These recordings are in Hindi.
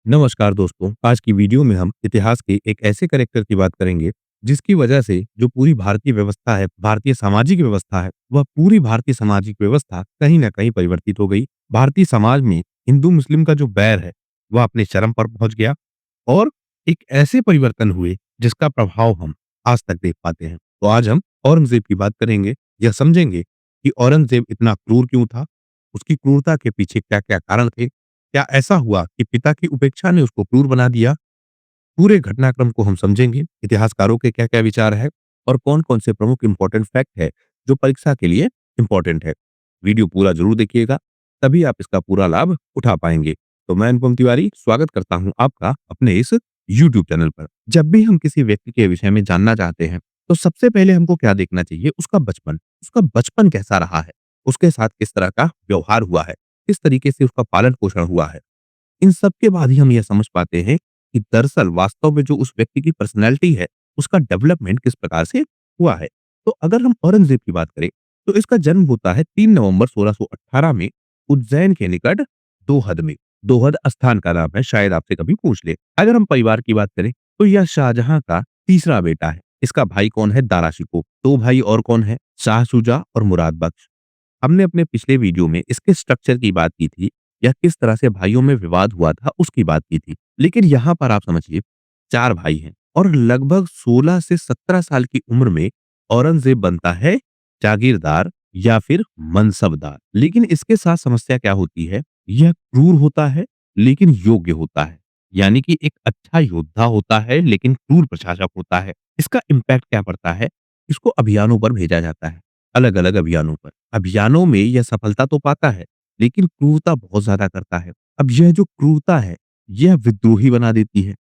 नमस्कार दोस्तों, आज की वीडियो में हम इतिहास के एक ऐसे कैरेक्टर की बात करेंगे, जिसकी वजह से जो पूरी भारतीय व्यवस्था है, भारतीय सामाजिक व्यवस्था है, वह पूरी भारतीय सामाजिक व्यवस्था कहीं न कहीं परिवर्तित हो गई। भारतीय समाज में हिंदू-मुस्लिम का जो बैर है, वह अपने चरम पर पहुँच गया और एक ऐसे परिवर्तन हुए, जिसका प्रभाव हम आज तक देख पाते हैं। तो आज हम औरंगज़ेब की बात करेंगे, यह समझेंगे कि औरंगज़ेब इतना क्रूर क्यों था? उसकी क्रूरता के पीछे क्या-क्या कारण थे? क्या ऐसा हुआ कि पिता की उपेक्षा ने उसको क्रूर बना दिया? पूरे घटनाक्रम को हम समझेंगे, इतिहासकारों के क्या-क्या विचार है और कौन-कौन से प्रमुख इम्पोर्टेंट फैक्ट है, जो परीक्षा के लिए इम्पोर्टेंट है। वीडियो पूरा ज़रूर देखिएगा, तभी आप इसका पूरा लाभ उठा पाएँगे। तो मैं अनुपम तिवारी स्वागत करता हूँ आपका अपने इस यूट्यूब चैनल पर। जब भी हम किसी व्यक्ति के विषय में जानना चाहते हैं, तो सबसे पहले हमको क्या देखना चाहिए? उसका बचपन। उसका बचपन कैसा रहा है? उसके साथ किस तरह का व्यवहार हुआ है? किस तरीके से उसका पालन-पोषण हुआ है? इन सब के बाद ही हम यह समझ पाते हैं कि दरअसल वास्तव में जो उस व्यक्ति की पर्सनैलिटी है, उसका डेवलपमेंट किस प्रकार से हुआ है। तो अगर हम औरंगज़ेब की बात करें, तो इसका जन्म होता है 3 नवंबर 1618 में उज्जैन के निकट दोहद में। दोहद स्थान का नाम है, शायद आपसे कभी पूछ ले। अगर हम परिवार की बात करें, तो यह शाहजहां का तीसरा बेटा है। इसका भाई कौन है? दारा शिकोह। 2 भाई और कौन है? शाह शुजा और मुराद बख्श। हमने अपने पिछले वीडियो में इसके स्ट्रक्चर की बात की थी या किस तरह से भाइयों में विवाद हुआ था उसकी बात की थी। लेकिन यहाँ पर आप समझिए 4 भाई हैं और लगभग 16 से 17 साल की उम्र में औरंगज़ेब बनता है जागीरदार या फिर मनसबदार। लेकिन इसके साथ समस्या क्या होती है? यह क्रूर होता है लेकिन योग्य होता है। यानी कि एक अच्छा योद्धा होता है लेकिन क्रूर प्रशासक होता है। इसका इम्पैक्ट क्या पड़ता है? इसको अभियानों पर भेजा जाता है, अलग-अलग अभियानों पर। अभियानों में यह सफलता तो पाता है, लेकिन क्रूरता बहुत ज़्यादा करता है। अब यह जो क्रूरता है, यह विद्रोही बना देती है।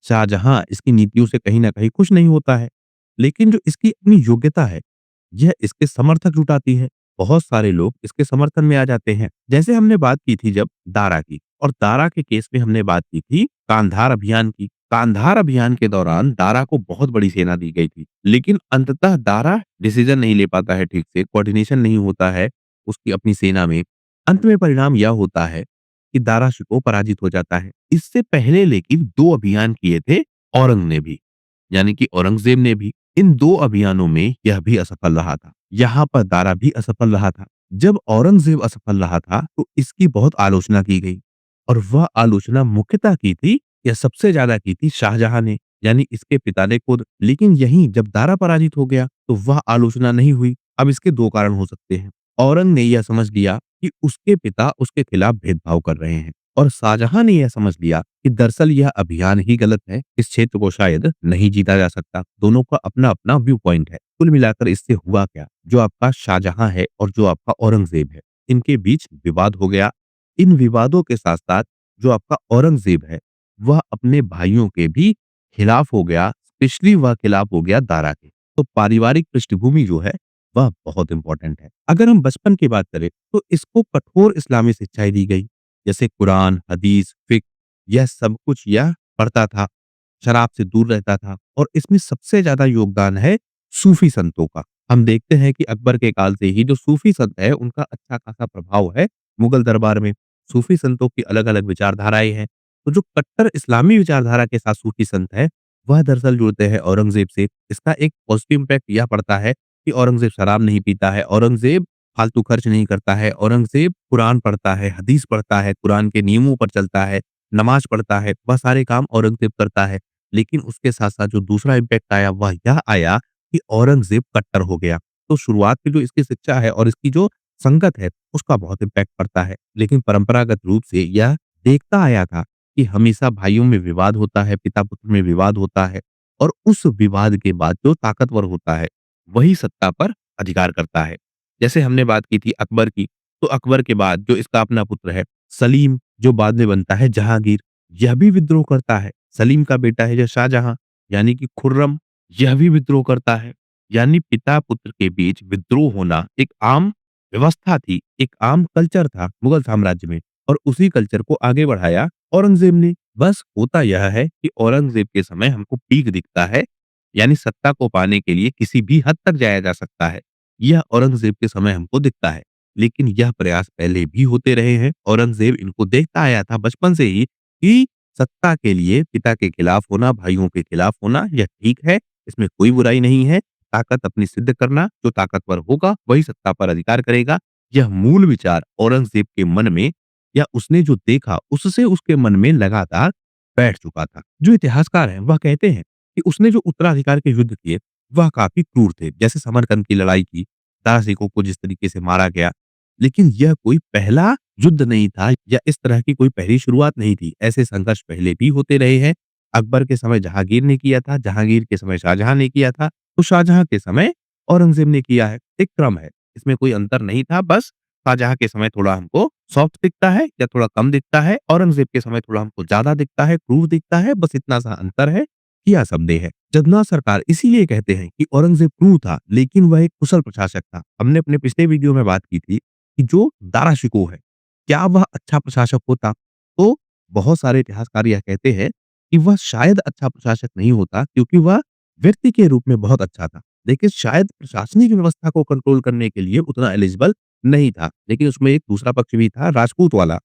शाहजहां इसकी नीतियों से कहीं न कहीं खुश नहीं होता है, लेकिन जो इसकी अपनी योग्यता है, यह इसके समर्थक जुटाती है। बहुत सारे लोग इसके समर्थन में आ जाते हैं। जैसे हमने बात की थी जब दारा की और दारा के केस में हमने बात की थी कांधार अभियान की। कांधार अभियान के दौरान दारा को बहुत बड़ी सेना दी गई थी, लेकिन अंततः दारा डिसीजन नहीं ले पाता है ठीक से, कोऑर्डिनेशन नहीं होता है उसकी अपनी सेना में। अंत में परिणाम यह होता है कि दारा शिकोह पराजित हो जाता है। इससे पहले लेकिन 2 अभियान किए थे औरंग ने भी, यानी कि औरंगज़ेब ने भी। इन 2 अभियानों में यह भी असफल रहा था। यहाँ पर दारा भी असफल रहा था। जब औरंगज़ेब असफल रहा था, तो इसकी बहुत आलोचना की गई और वह आलोचना मुख्यतः की थी या सबसे ज़्यादा की थी शाहजहां ने, यानी इसके पिता ने खुद। लेकिन यहीं जब दारा पराजित हो गया, तो वह आलोचना नहीं हुई। अब इसके 2 कारण हो सकते हैं। औरंग ने यह समझ लिया कि उसके पिता उसके खिलाफ भेदभाव कर रहे हैं और शाहजहां ने यह समझ लिया कि दरअसल यह अभियान ही गलत है, इस क्षेत्र को शायद नहीं जीता जा सकता। दोनों का अपना-अपना व्यू पॉइंट है। कुल मिलाकर इससे हुआ क्या? जो आपका शाहजहां है और जो आपका औरंगज़ेब है, इनके बीच विवाद हो गया। इन विवादों के साथ-साथ जो आपका औरंगज़ेब है, वह अपने भाइयों के भी खिलाफ हो गया, स्पेशली वह खिलाफ हो गया दारा के। तो पारिवारिक पृष्ठभूमि जो है, वह बहुत इम्पोर्टेंट है। अगर हम बचपन की बात करें, तो इसको कठोर इस्लामी शिक्षाएँ दी गई, जैसे कुरान, हदीस, फिक्र, यह सब कुछ यह पढ़ता था, शराब से दूर रहता था और इसमें सबसे ज़्यादा योगदान है सूफी संतों का। हम देखते हैं कि अकबर के काल से ही जो सूफी संत है, उनका अच्छा खासा प्रभाव है मुगल दरबार में। सूफी संतों की अलग-अलग विचारधाराएँ हैं। तो जो कट्टर इस्लामी विचारधारा के साथ सूफी संत हैं, वह दरअसल जुड़ते हैं औरंगज़ेब से। इसका एक पॉज़िटिव इम्पैक्ट यह पड़ता है कि औरंगज़ेब शराब नहीं पीता है, औरंगज़ेब फालतू खर्च नहीं करता है, औरंगज़ेब कुरान पढ़ता है, हदीस पढ़ता है, कुरान के नियमों पर चलता है, नमाज़ पढ़ता है, वह सारे काम औरंगज़ेब करता है। लेकिन उसके साथ-साथ जो दूसरा इम्पैक्ट आया, वह यह आया कि औरंगज़ेब कट्टर हो गया। तो शुरुआत में जो इसकी शिक्षा है और इसकी जो संगत है, उसका बहुत इम्पैक्ट पड़ता है। लेकिन परंपरागत रूप से यह देखता आया था कि हमेशा भाइयों में विवाद होता है, पिता-पुत्र में विवाद होता है और उस विवाद के बाद जो ताकतवर होता है, वही सत्ता पर अधिकार करता है। जैसे हमने बात की थी अकबर की, तो अकबर के बाद जो इसका अपना पुत्र है सलीम, जो बाद में बनता है जहांगीर, यह भी विद्रोह करता है। सलीम का बेटा है जो शाहजहां, यानी कि खुर्रम, यह भी विद्रोह करता है। यानी पिता-पुत्र के बीच विद्रोह होना एक आम व्यवस्था थी, एक आम कल्चर था मुगल साम्राज्य में और उसी कल्चर को आगे बढ़ाया औरंगज़ेब ने। बस होता यह है कि औरंगज़ेब के समय हमको पीक दिखता है, यानी सत्ता को पाने के लिए किसी भी हद तक जाया जा सकता है। यह औरंगज़ेब के समय हमको दिखता है, लेकिन यह प्रयास पहले भी होते रहे हैं। औरंगज़ेब इनको देखता आया था बचपन से ही कि सत्ता के लिए पिता के खिलाफ होना, भाइयों के खिलाफ होना, यह ठीक है, इसमें कोई बुराई नहीं है। ताकत अपनी सिद्ध करना, जो ताकतवर होगा वही सत्ता पर अधिकार करेगा। यह मूल विचार औरंगज़ेब के मन में या उसने जो देखा उससे उसके मन में लगातार बैठ चुका था। जो इतिहासकार हैं वह कहते हैं कि उसने जो उत्तराधिकार के युद्ध किए वह काफ़ी क्रूर थे। जैसे समरकंद की लड़ाई की, दारा सिकों को जिस तरीके से मारा गया। लेकिन यह कोई पहला युद्ध नहीं था या इस तरह की कोई पहली शुरुआत नहीं थी। ऐसे संघर्ष पहले भी होते रहे हैं। अकबर के समय जहांगीर ने किया था, जहांगीर के समय शाहजहां ने किया था, तो शाहजहां के समय औरंगज़ेब ने किया है। एक क्रम है, इसमें कोई अंतर नहीं था। बस शाहजहां के समय थोड़ा हमको सॉफ्ट दिखता है या थोड़ा कम दिखता है, औरंगज़ेब के समय थोड़ा हमको ज़्यादा दिखता है, क्रूर दिखता है, बस इतना-सा अंतर है, किया सबने है। जगन्नाथ सरकार इसीलिए कहते हैं कि औरंगज़ेब क्रूर था, लेकिन वह एक कुशल प्रशासक था। हमने अपने पिछले वीडियो में बात की थी कि जो दारा शिकोह है, क्या वह अच्छा प्रशासक होता? तो बहुत सारे इतिहासकार यह कहते हैं कि वह शायद अच्छा प्रशासक नहीं होता क्योंकि वह व्यक्ति के रूप में बहुत अच्छा था। लेकिन शायद प्रशासनिक व्यवस्था को कंट्रोल करने के लिए उतना एलिजिबल नहीं था। लेकिन उसमें एक दूसरा पक्ष भी था राजपूत वाला,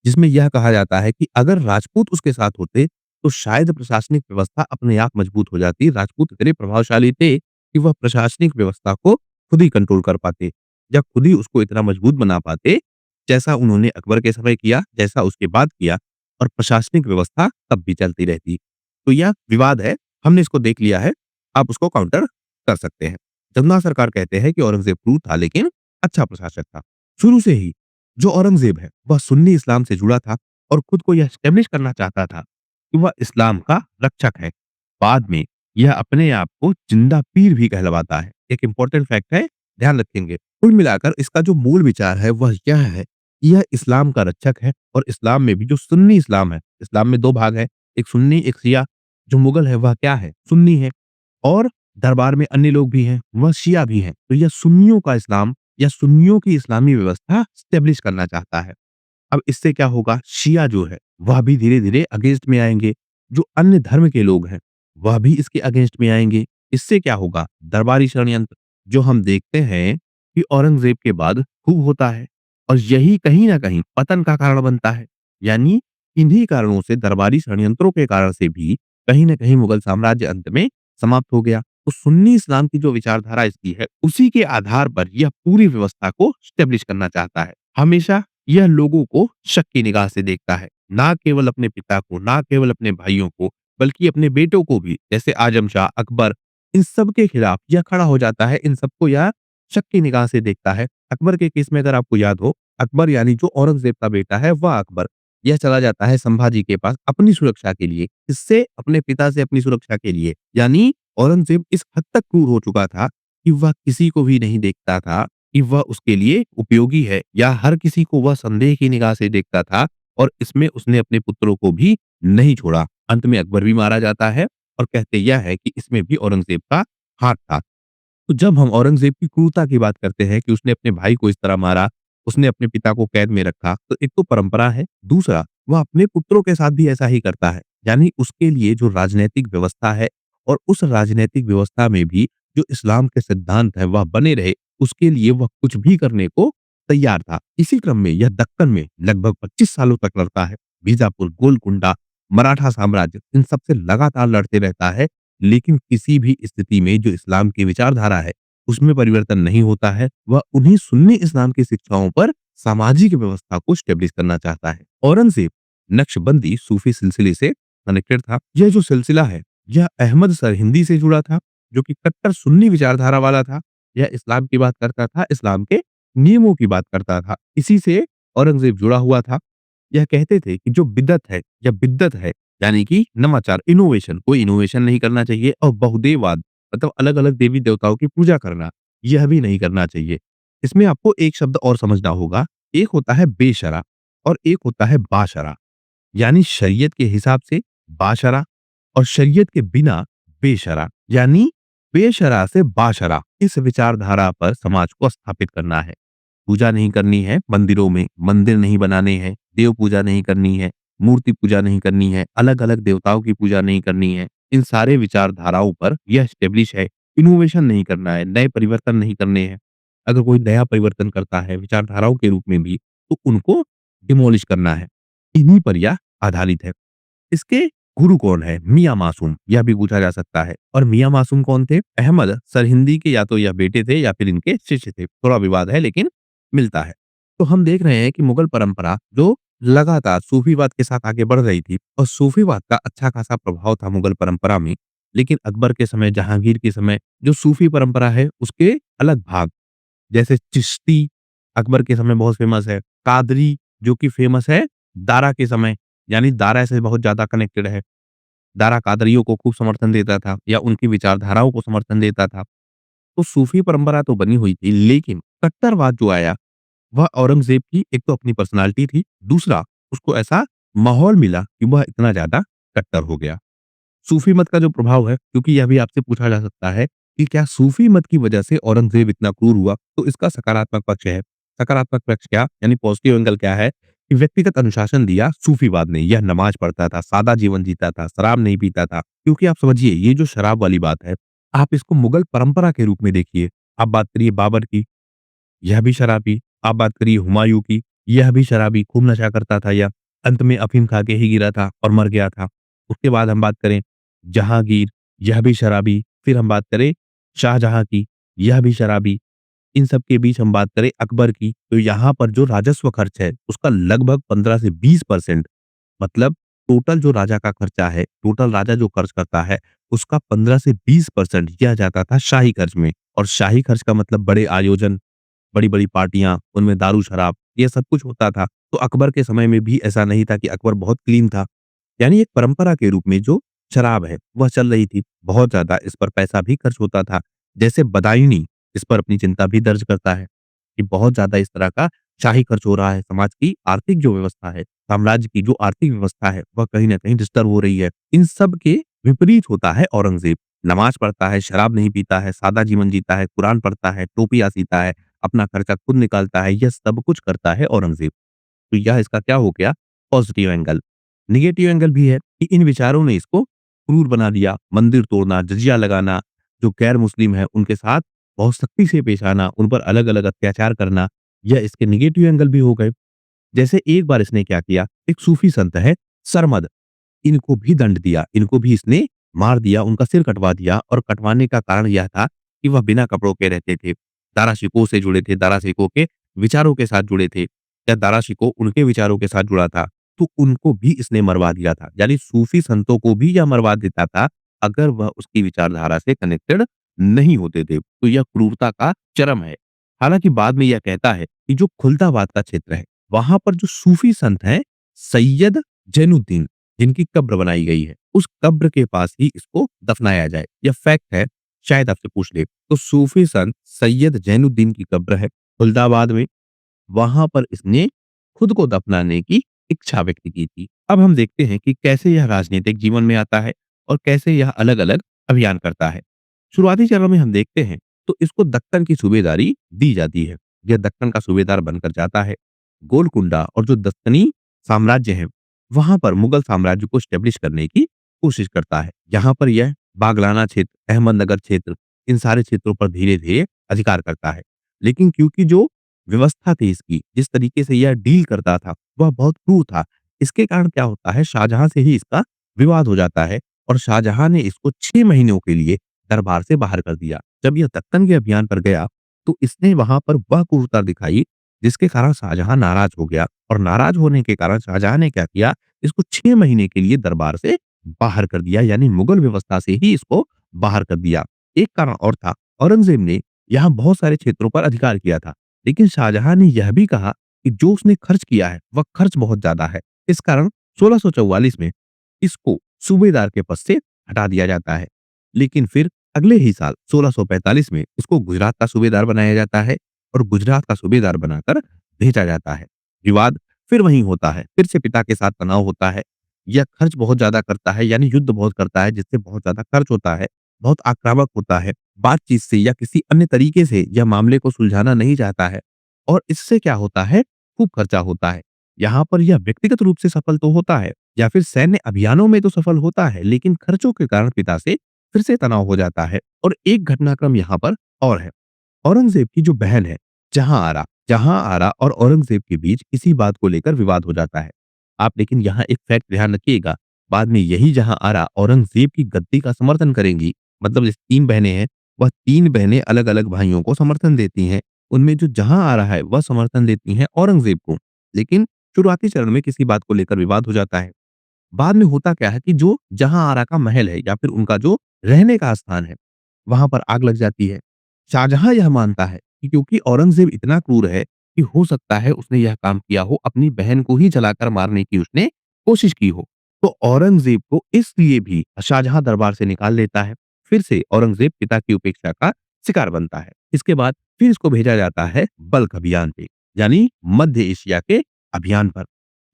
जिसमें यह कहा जाता है कि अगर राजपूत उसके साथ होते, तो शायद प्रशासनिक व्यवस्था अपने आप मजबूत हो जाती। राजपूत इतने प्रभावशाली थे कि वह प्रशासनिक व्यवस्था को खुद ही कंट्रोल कर पाते या खुद ही उसको इतना मजबूत बना पाते, जैसा उन्होंने अकबर के समय किया, जैसा उसके बाद किया और प्रशासनिक व्यवस्था तब भी चलती रहती। तो यह विवाद है, हमने इसको देख लिया है, आप उसको काउंटर कर सकते हैं। जमुना सरकार कहते हैं कि औरंगज़ेब क्रूर था लेकिन अच्छा प्रशासक था। शुरू से ही जो औरंगज़ेब है, वह सुन्नी इस्लाम से जुड़ा था और खुद को यह एस्टेब्लिश करना चाहता था कि वह इस्लाम का रक्षक है। बाद में यह अपने आप को जिंदा पीर भी कहलवाता है। एक इम्पोर्टेंट फैक्ट है, ध्यान रखेंगे। कुल मिलाकर इसका जो मूल विचार है वह यह है कि यह इस्लाम का रक्षक है और इस्लाम में भी जो सुन्नी इस्लाम है, इस्लाम में 2 भाग है, एक सुन्नी, एक शिया। जो मुगल है वह क्या है? सुन्नी है और दरबार में अन्य लोग भी हैं, वह शिया भी हैं। तो यह सुन्नियों का इस्लाम या सुन्नियों की इस्लामी व्यवस्था एस्टेब्लिश करना चाहता है। अब इससे क्या होगा? शिया जो है, वह भी धीरे-धीरे अगेंस्ट में आएँगे। जो अन्य धर्म के लोग हैं, वह भी इसके अगेंस्ट में आएँगे। इससे क्या होगा? दरबारी षड्यंत्र जो हम देखते हैं कि औरंगज़ेब के बाद खूब होता है और यही कहीं न कहीं पतन का कारण बनता है। यानी इन्हीं कारणों से दरबारी षड्यंत्रों के कारण से भी कहीं न कहीं मुगल साम्राज्य अंत में समाप्त हो गया। तो सुन्नी इस्लाम की जो विचारधारा इसकी है, उसी के आधार पर यह पूरी व्यवस्था को एस्टेब्लिश करना चाहता है। हमेशा यह लोगों को शक की निगाह से देखता है, ना केवल अपने पिता को, ना केवल अपने भाइयों को, बल्कि अपने बेटों को भी, जैसे आजम शाह, अकबर, इन सब के खिलाफ यह खड़ा हो जाता है, इन सबको यह शक की निगाह से देखता है। अकबर के केस में अगर आपको याद हो, अकबर यानी जो औरंगज़ेब का बेटा है, वह अकबर, यह चला जाता है संभाजी के पास अपनी सुरक्षा के लिए, किससे? अपने पिता से अपनी सुरक्षा के लिए। यानी औरंगज़ेब इस हद तक क्रूर हो चुका था कि वह किसी को भी नहीं देखता था कि वह उसके लिए उपयोगी है या हर किसी को वह संदेह की निगाह से देखता था और इसमें उसने अपने पुत्रों को भी नहीं छोड़ा। अंत में अकबर भी मारा जाता है और कहते यह है कि इसमें भी औरंगज़ेब का हाथ था। तो जब हम औरंगज़ेब की क्रूरता की बात करते हैं कि उसने अपने भाई को इस तरह मारा, उसने अपने पिता को कैद में रखा, तो एक तो परंपरा है, दूसरा वह अपने पुत्रों के साथ भी ऐसा ही करता है। यानी उसके लिए जो राजनैतिक व्यवस्था है और उस राजनैतिक व्यवस्था में भी जो इस्लाम के सिद्धांत हैं वह बने रहे, उसके लिए वह कुछ भी करने को तैयार था। इसी क्रम में यह दक्कन में लगभग 25 सालों तक लड़ता है। बीजापुर, गोलकुंडा, मराठा साम्राज्य इन सब से लगातार लड़ते रहता है, लेकिन किसी भी स्थिति में जो इस्लाम की विचारधारा है, उसमें परिवर्तन नहीं होता है। वह उन्हीं सुन्नी इस्लाम की शिक्षाओं पर सामाजिक व्यवस्था को एस्टेब्लिश करना चाहता है। औरंगज़ेब नक्शबंदी सूफी सिलसिले से कनेक्टेड था। यह जो सिलसिला है, यह अहमद सरहिंदी से जुड़ा था, जो कि कट्टर सुन्नी विचारधारा वाला था। यह इस्लाम की बात करता था, इस्लाम के नियमों की बात करता था। इसी से औरंगज़ेब जुड़ा हुआ था। यह कहते थे कि जो बिदअत है या बिद्दत है, यानी कि नवाचार, इनोवेशन, कोई इनोवेशन नहीं करना चाहिए और बहुदेववाद मतलब अलग-अलग देवी-देवताओं की पूजा करना, यह भी नहीं करना चाहिए। इसमें आपको एक शब्द और समझना होगा, एक होता है बेशरा और एक होता है बाशरा। यानी शरीयत के हिसाब से बाशरा और शरीयत के बिना बेशरा, यानी बेशरा से बाशरा। इस विचारधारा पर समाज को स्थापित करना है। पूजा नहीं करनी है मंदिरों में, मंदिर नहीं बनाने हैं, देव पूजा नहीं करनी है, मूर्ति पूजा नहीं करनी है, अलग-अलग देवताओं की पूजा नहीं करनी है। इन सारे विचारधाराओं पर यह एस्टेब्लिश है। इनोवेशन नहीं करना है, नए परिवर्तन नहीं करने हैं। अगर कोई नया परिवर्तन करता है विचारधाराओं के रूप में भी, तो उनको डिमोलिश करना है। इन्हीं पर यह आधारित है। इसके गुरु कौन है? मियाँ मासूम, यह भी पूछा जा सकता है। और मियाँ मासूम कौन थे? अहमद सरहिंदी के या तो यह बेटे थे या फिर इनके शिष्य थे। थोड़ा विवाद है लेकिन मिलता है। तो हम देख रहे हैं कि मुगल परंपरा जो लगातार सूफीवाद के साथ आगे बढ़ रही थी और सूफीवाद का अच्छा खासा प्रभाव था मुगल परंपरा में। लेकिन अकबर के समय, जहांगीर के समय जो सूफी परंपरा है उसके अलग भाग, जैसे चिश्ती अकबर के समय बहुत फेमस है, कादरी जो कि फेमस है दारा के समय, यानी दारा से बहुत ज़्यादा कनेक्टेड है। दारा कादरियों को खूब समर्थन देता था या उनकी विचारधाराओं को समर्थन देता था। तो सूफी परंपरा तो बनी हुई थी, लेकिन कट्टरवाद जो आया वह औरंगज़ेब की एक तो अपनी पर्सनैलिटी थी, दूसरा उसको ऐसा माहौल मिला कि वह इतना ज़्यादा कट्टर हो गया। सूफी मत का जो प्रभाव है, क्योंकि यह भी आपसे पूछा जा सकता है कि क्या सूफी मत की वजह से औरंगज़ेब इतना क्रूर हुआ? तो इसका सकारात्मक पक्ष है। सकारात्मक पक्ष क्या? यानी पॉजिटिव एंगल क्या है कि व्यक्तिगत अनुशासन दिया सूफीवाद ने। यह नमाज़ पढ़ता था, सादा जीवन जीता था, शराब नहीं पीता था। क्योंकि आप समझिए ये जो शराब वाली बात है, आप इसको मुगल परंपरा के रूप में देखिए। आप बात करिए बाबर की, यह भी शराबी। आप बात करिए हुमायूँ की, यह भी शराबी, खूब नशा करता था यह। अंत में अफ़ीम खा के ही गिरा था और मर गया था। उसके बाद हम बात करें जहांगीर, यह भी शराबी। फिर हम बात करें शाहजहाँ की, यह भी शराबी। इन सब के बीच हम बात करें अकबर की, तो यहाँ पर जो राजस्व खर्च है, उसका लगभग 15 से 20% मतलब टोटल जो राजा का खर्चा है, टोटल राजा जो खर्च करता है, उसका 15 से 20% दिया जाता था शाही खर्च में। और शाही खर्च का मतलब बड़े आयोजन, बड़ी-बड़ी पार्टियाँ, उनमें दारू-शराब, ये सब कुछ होता था। तो अकबर के समय में भी ऐसा नहीं था कि अकबर बहुत क्लीन था। यानी एक परंपरा के रूप में जो शराब है, वह चल रही थी। बहुत ज़्यादा इस पर पैसा भी खर्च होता था। जैसे बदायूंनी इस पर अपनी चिंता भी दर्ज करता है कि बहुत ज़्यादा इस तरह का शाही खर्च हो रहा है। समाज की आर्थिक जो व्यवस्था है, साम्राज्य की जो आर्थिक व्यवस्था है, वह कहीं न कहीं डिस्टर्ब हो रही है। इन सब के विपरीत होता है औरंगज़ेब। नमाज़ पढ़ता है, शराब नहीं पीता है, सादा जीवन जीता है, कुरान पढ़ता है, टोपियाँ सीता है, अपना खर्चा खुद निकालता है, यह सब कुछ करता है औरंगज़ेब। तो यह इसका क्या हो गया पॉजिटिव एंगल। नेगेटिव एंगल भी है कि इन विचारों ने इसको क्रूर बना दिया। मंदिर तोड़ना, जजिया लगाना, जो गैर मुस्लिम है उनके साथ बहुत सख्ती से पेश आना, उन पर अलग-अलग अत्याचार करना, यह इसके नेगेटिव एंगल भी हो गए। जैसे एक बार इसने क्या किया, एक सूफी संत है सरमद, इनको भी दंड दिया, इनको भी इसने मार दिया, उनका सिर कटवा दिया और कटवाने का कारण यह था कि वह बिना कपड़ों के रहते थे। दारा शिकोह से जुड़े थे, दारा शिकोह के विचारों के साथ जुड़े थे या दारा शिकोह उनके विचारों के साथ जुड़ा था, तो उनको भी इसने मरवा दिया था। यानी सूफी संतों को भी यह मरवा देता था, अगर वह उसकी विचारधारा से कनेक्टेड नहीं होते थे। तो यह क्रूरता का चरम है। हालाँकि बाद में यह कहता है कि जो खुलदाबाद का क्षेत्र है, वहाँ पर जो सूफी संत हैं, सैयद जैनुद्दीन जिनकी कब्र बनाई गई है, उस कब्र के पास ही इसको दफनाया जाए। यह फैक्ट है, शायद आपसे पूछ ले। तो सूफी संत सैयद जैनुद्दीन की कब्र है खुलदाबाद में, वहाँ पर इसने खुद को दफनाने की इच्छा व्यक्त की थी। अब हम देखते हैं कि कैसे यह राजनीतिक जीवन में आता है और कैसे यह अलग-अलग अभियान करता है। शुरुआती चरणों में हम देखते हैं, तो इसको दक्कन की सूबेदारी दी जाती है। यह दक्कन का सूबेदार बनकर जाता है। गोलकुंडा और जो दक्कनी साम्राज्य है, वहाँ पर मुगल साम्राज्य को एस्टेब्लिश करने की कोशिश करता है। यहाँ पर यह बागलाना क्षेत्र, अहमदनगर क्षेत्र, इन सारे क्षेत्रों पर धीरे-धीरे अधिकार करता है। लेकिन क्योंकि जो व्यवस्था थी इसकी, जिस तरीके से यह डील करता था, वह बहुत क्रूर था। इसके कारण क्या होता है, शाहजहाँ से ही इसका विवाद हो जाता है और शाहजहाँ ने इसको 6 महीनों के लिए दरबार से बाहर कर दिया। जब यह दक्कन के अभियान पर गया, तो इसने वहाँ पर वह क्रूरता दिखाई, जिसके कारण शाहजहाँ नाराज़ हो गया और नाराज़ होने के कारण शाहजहाँ ने क्या किया, इसको 6 महीने के लिए दरबार से बाहर कर दिया, यानी मुगल व्यवस्था से ही इसको बाहर कर दिया। एक कारण और था, औरंगज़ेब ने यहाँ बहुत सारे क्षेत्रों पर अधिकार किया था, लेकिन शाहजहाँ ने यह भी कहा कि जो उसने खर्च किया है, वह खर्च बहुत ज़्यादा है। इस कारण 1644 में इसको सूबेदार के पद से हटा दिया जाता है। लेकिन फिर अगले ही साल 1645 में इसको गुजरात का सूबेदार बनाया जाता है और गुजरात का सूबेदार बनाकर भेजा जाता है। विवाद फिर वहीं होता है, फिर से पिता के साथ तनाव होता है। यह खर्च बहुत ज़्यादा करता है, यानी युद्ध बहुत करता है, जिससे बहुत ज़्यादा खर्च होता है, बहुत आक्रामक होता है। बातचीत से या किसी अन्य तरीके से यह मामले को सुलझाना नहीं चाहता है और इससे क्या होता है, खूब खर्चा होता है। यहाँ पर यह व्यक्तिगत रूप से सफल तो होता है या फिर सैन्य अभियानों में तो सफल होता है, लेकिन खर्चों के कारण पिता से फिर से तनाव हो जाता है। और एक घटनाक्रम यहाँ पर और है। औरंगज़ेब की जो बहन है, जहाँ आरा और औरंगज़ेब के बीच इसी बात को लेकर विवाद हो जाता है। आप लेकिन यहाँ एक फैक्ट ध्यान रखिएगा, बाद में यही जहांआरा औरंगजेब की गद्दी का समर्थन करेंगी। मतलब जैसे 3 बहनें हैं, वह 3 बहनें अलग-अलग भाइयों को समर्थन देती हैं। उनमें जो जहांआरा है, वह समर्थन देती हैं औरंगजेब को। लेकिन शुरुआती चरण में किसी बात को लेकर विवाद हो जाता है। बाद में होता क्या है कि जो जहांआरा का महल है या फिर उनका जो रहने का स्थान है, वहाँ पर आग लग जाती है। शाहजहां यह मानता है कि क्योंकि औरंगज़ेब इतना क्रूर है कि हो सकता है उसने यह काम किया हो, अपनी बहन को ही जलाकर मारने की उसने कोशिश की हो। तो औरंगज़ेब को इसलिए भी शाहजहां दरबार से निकाल लेता है। फिर से औरंगज़ेब पिता की उपेक्षा का शिकार बनता है। इसके बाद फिर इसको भेजा जाता है बल्ख अभियान पे, यानी मध्य एशिया के अभियान पर।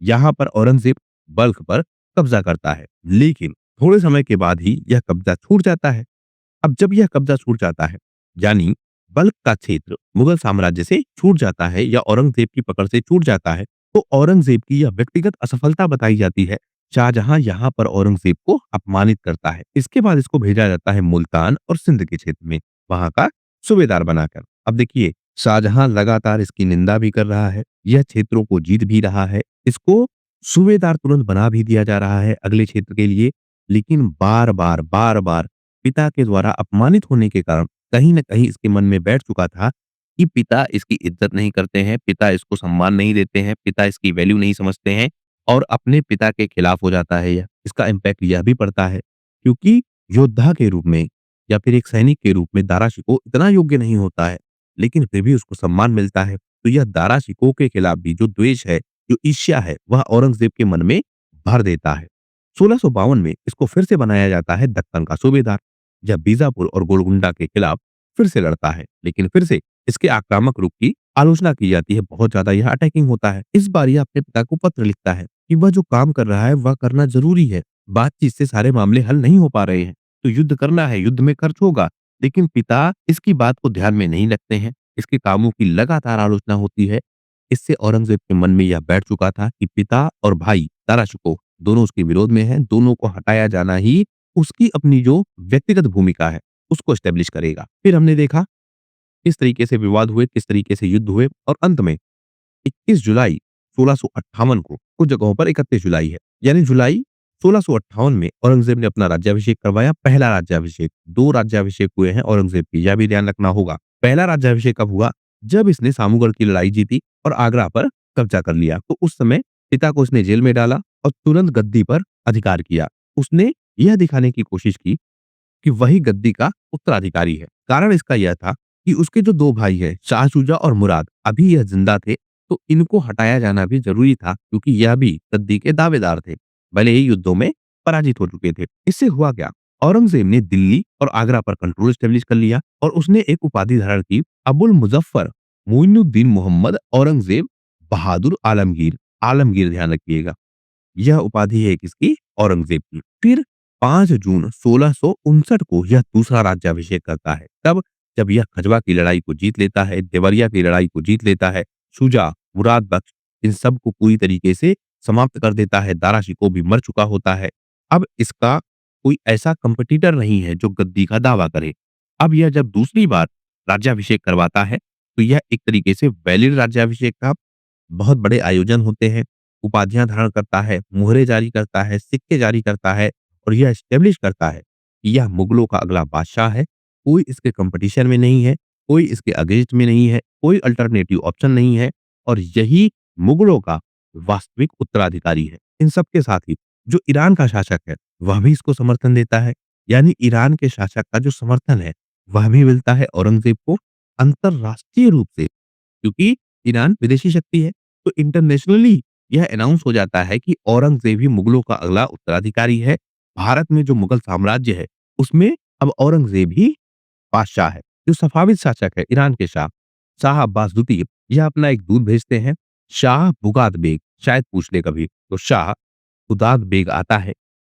यहाँ पर औरंगज़ेब बल्ख पर कब्जा करता है, लेकिन थोड़े समय के बाद ही यह कब्जा छूट जाता है। अब जब यह कब्जा छूट जाता है, यानी बल्ख का क्षेत्र मुगल साम्राज्य से छूट जाता है या औरंगज़ेब की पकड़ से छूट जाता है, तो औरंगज़ेब की यह व्यक्तिगत असफलता बताई जाती है। शाहजहां यहाँ पर औरंगज़ेब को अपमानित करता है। इसके बाद इसको भेजा जाता है मुल्तान और सिंध के क्षेत्र में, वहाँ का सूबेदार बनाकर। अब देखिए, शाहजहां लगातार इसकी निंदा भी कर रहा है, यह क्षेत्रों को जीत भी रहा है, इसको सूबेदार तुरंत बना भी दिया जा रहा है अगले क्षेत्र के लिए, लेकिन बार-बार पिता के द्वारा अपमानित होने के कारण कहीं न कहीं इसके मन में बैठ चुका था कि पिता इसकी इज़्ज़त नहीं करते हैं, पिता इसको सम्मान नहीं देते हैं, पिता इसकी वैल्यू नहीं समझते हैं और अपने पिता के खिलाफ हो जाता है यह। इसका इम्पैक्ट यह भी पड़ता है क्योंकि योद्धा के रूप में या फिर एक सैनिक के रूप में दारा शिकोह इतना योग्य नहीं होता है, लेकिन फिर भी उसको सम्मान मिलता है। तो यह दारा शिकोह के खिलाफ भी जो द्वेष है, जो ईर्ष्या है, वह औरंगज़ेब के मन में भर देता है। 1652 में इसको फिर से बनाया जाता है दक्कन का सूबेदार। जब बीजापुर और गोलकुंडा के खिलाफ फिर से लड़ता है, लेकिन फिर से इसके आक्रामक रूप की आलोचना की जाती है, बहुत ज्यादा यह अटैकिंग होता है। इस बार यह अपने पिता को पत्र लिखता है कि वह जो काम कर रहा है वह करना जरूरी है, बातचीत से सारे मामले हल नहीं हो पा रहे हैं, तो युद्ध करना है, युद्ध में खर्च होगा। लेकिन पिता इसकी बात को ध्यान में नहीं रखते हैं, इसके कामों की लगातार आलोचना होती है। इससे औरंगजेब के मन में यह बैठ चुका था कि पिता और भाई दारा शिकोह दोनों उसके विरोध में हैं, दोनों को हटाया जाना ही उसकी अपनी जो व्यक्तिगत भूमिका है, उसको एस्टेब्लिश करेगा। फिर हमने देखा किस तरीके से विवाद हुए, किस तरीके से युद्ध हुए और अंत में 21 जुलाई 1658 को कुछ जगहों पर 31 जुलाई है, यानी जुलाई 1658 में औरंगजेब ने अपना राज्याभिषेक करवाया, पहला राज्याभिषेक। 2 राज्याभिषेक हुए हैं औरंगजेब के, यह भी ध्यान रखना होगा। पहला राज्याभिषेक कब हुआ? जब इसने सामूगढ़ की लड़ाई जीती और आगरा पर कब्जा कर लिया। तो उस समय पिता को इसने जेल में डाला और तुरंत गद्दी पर अधिकार किया। उसने यह दिखाने की कोशिश की कि वही गद्दी का उत्तराधिकारी है। कारण इसका यह था कि उसके जो 2 भाई हैं, शाह शुजा और मुराद, अभी यह जिंदा थे, तो इनको हटाया जाना भी ज़रूरी था क्योंकि यह भी गद्दी के दावेदार थे, भले ही युद्धों में पराजित हो चुके थे। इससे हुआ क्या? औरंगज़ेब ने दिल्ली और आगरा पर कंट्रोल एस्टेब्लिश कर लिया और उसने एक उपाधि धारण की, अबुल मुज़फ़्फ़र मुइनुद्दीन मोहम्मद औरंगज़ेब बहादुर आलमगीर। आलमगीर ध्यान रखिएगा। यह उपाधि है किसकी? औरंगज़ेब की। फिर 5 जून 1659 को यह दूसरा राज्याभिषेक करता है। तब जब यह खजवा की लड़ाई को जीत लेता है, देवरिया की लड़ाई को जीत लेता है, शुजा, मुराद बख्श इन सब को पूरी तरीके से समाप्त कर देता है, दारा शिकोह भी मर चुका होता है। अब इसका कोई ऐसा कॉम्पिटिटर नहीं है जो गद्दी का दावा करे। अब यह जब दूसरी बार राज्याभिषेक करवाता है, तो यह एक तरीके से वैलिड राज्याभिषेक था। बहुत बड़े आयोजन होते हैं, उपाधियाँ धारण करता है, मुहरें जारी करता है, सिक्के जारी करता है और यह एस्टेब्लिश करता है कि यह मुगलों का अगला बादशाह है। कोई इसके कॉम्पिटिशन में नहीं है, कोई इसके अगेंस्ट में नहीं है, कोई अल्टरनेटिव ऑप्शन नहीं है और यही मुगलों का वास्तविक उत्तराधिकारी है। इन सब के साथ ही जो ईरान का शासक है, वह भी इसको समर्थन देता है। यानी ईरान के शासक का जो समर्थन है, वह भी मिलता है औरंगज़ेब को अंतरराष्ट्रीय रूप से, क्योंकि ईरान विदेशी शक्ति है। तो इंटरनेशनली यह अनाउंस हो जाता है कि औरंगज़ेब ही मुगलों का अगला उत्तराधिकारी है। भारत में जो मुगल साम्राज्य है, उसमें अब औरंगज़ेब ही बादशाह है। जो सफाविद शासक है ईरान के शाह, शाह अब्बास द्वितीय, यह अपना एक दूत भेजते हैं, शाह बुगात बेग, शायद पूछ ले कभी, तो शाह गुदाद बेग आता है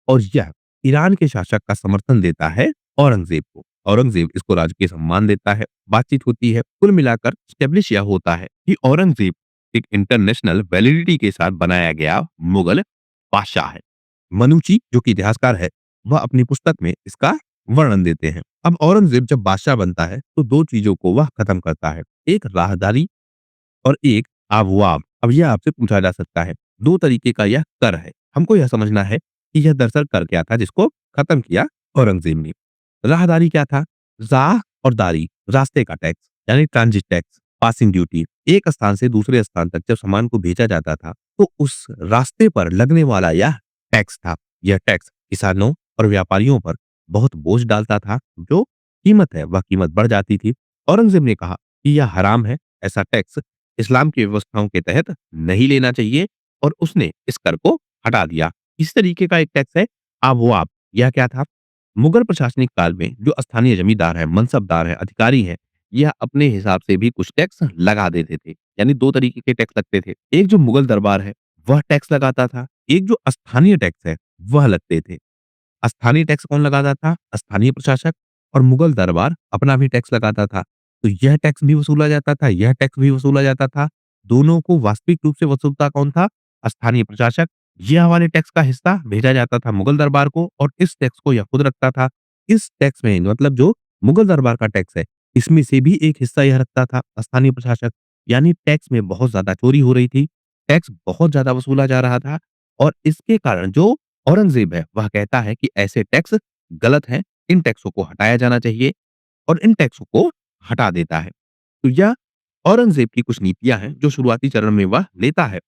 और यह ईरान के शासक का समर्थन देता है औरंगज़ेब को। औरंगज़ेब इसको राजकीय सम्मान देता है, बातचीत होती है। कुल मिलाकर एस्टेब्लिश यह होता है कि औरंगज़ेब एक इंटरनेशनल वैलिडिटी के साथ बनाया गया मुगल बादशाह है। मनुची जो कि इतिहासकार है, वह अपनी पुस्तक में इसका वर्णन देते हैं। अब औरंगज़ेब जब बादशाह बनता है, तो 2 चीज़ों को वह खत्म करता है, एक राहदारी और एक अबवाब। अब यह आपसे पूछा जा सकता है, 2 तरीके का यह कर है। हमको यह समझना है कि यह दरअसल कर क्या था जिसको खत्म किया औरंगजेब ने। राहदारी क्या था? राह और दारी, रास्ते का टैक्स यानी ट्रांजिट टैक्स, पासिंग ड्यूटी। एक स्थान से दूसरे स्थान तक जब सामान को भेजा जाता था, तो उस रास्ते पर लगने वाला यह टैक्स था। यह टैक्स किसानों और व्यापारियों पर बहुत बोझ डालता था, जो कीमत है वह कीमत बढ़ जाती थी। औरंगजेब ने कहा कि यह हराम है, ऐसा टैक्स इस्लाम की व्यवस्थाओं के तहत नहीं लेना चाहिए और उसने इस कर को हटा दिया। इस तरीके का एक टैक्स है आबवाब। यह क्या था? मुगल प्रशासनिक काल में जो स्थानीय जमींदार है, मनसबदार है, अधिकारी हैं, यह अपने हिसाब से भी कुछ टैक्स लगा देते थे। यानी 2 तरीके के टैक्स लगते थे। एक जो मुगल दरबार है, वह टैक्स लगाता था, एक जो स्थानीय टैक्स है, वह लगते थे। स्थानीय टैक्स कौन लगाता था? स्थानीय प्रशासक। और मुगल दरबार अपना भी टैक्स लगाता था। तो यह टैक्स भी वसूला जाता था, यह टैक्स भी वसूला जाता था। दोनों को वास्तविक रूप से वसूलता कौन था? स्थानीय प्रशासक। यह वाले टैक्स का हिस्सा भेजा जाता था मुगल दरबार को और इस टैक्स को यह खुद रखता था। इस टैक्स में मतलब जो मुगल दरबार का टैक्स है, इसमें से भी एक हिस्सा यह रखता था स्थानीय प्रशासक। यानी टैक्स में बहुत ज़्यादा चोरी हो रही थी, टैक्स बहुत ज़्यादा वसूला जा रहा था और इसके कारण जो औरंगज़ेब है, वह कहता है कि ऐसे टैक्स गलत हैं, इन टैक्सों को हटाया जाना चाहिए और इन टैक्सों को हटा देता है। तो यह औरंगज़ेब की कुछ नीतियाँ हैं, जो शुरुआती चरण में वह लेता है।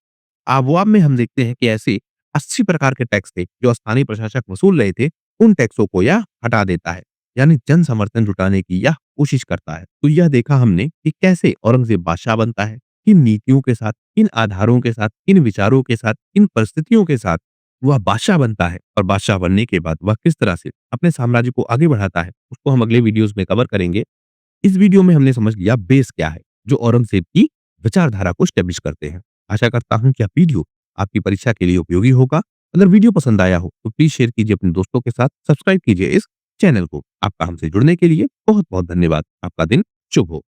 अबवाब में हम देखते हैं कि ऐसे 80 प्रकार के टैक्स थे, जो स्थानीय प्रशासक वसूल रहे थे, उन टैक्सों को यह हटा देता है। यानी जन समर्थन जुटाने की यह कोशिश करता है। तो यह देखा हमने कि कैसे औरंगज़ेब बादशाह बनता है, किन नीतियों के साथ, किन आधारों के साथ, किन विचारों के साथ, किन परिस्थितियों के साथ वह बादशाह बनता है और बादशाह बनने के बाद वह किस तरह से अपने साम्राज्य को आगे बढ़ाता है, उसको हम अगले वीडियोज़ में कवर करेंगे। इस वीडियो में हमने समझ लिया बेस क्या है, जो औरंगज़ेब की विचारधारा को एस्टेब्लिश करते हैं। आशा करता हूँ कि यह वीडियो आपकी परीक्षा के लिए उपयोगी होगा। अगर वीडियो पसंद आया हो, तो प्लीज़ शेयर कीजिए अपने दोस्तों के साथ, सब्सक्राइब कीजिए इस चैनल को। आपका हमसे जुड़ने के लिए बहुत-बहुत धन्यवाद। आपका दिन शुभ हो।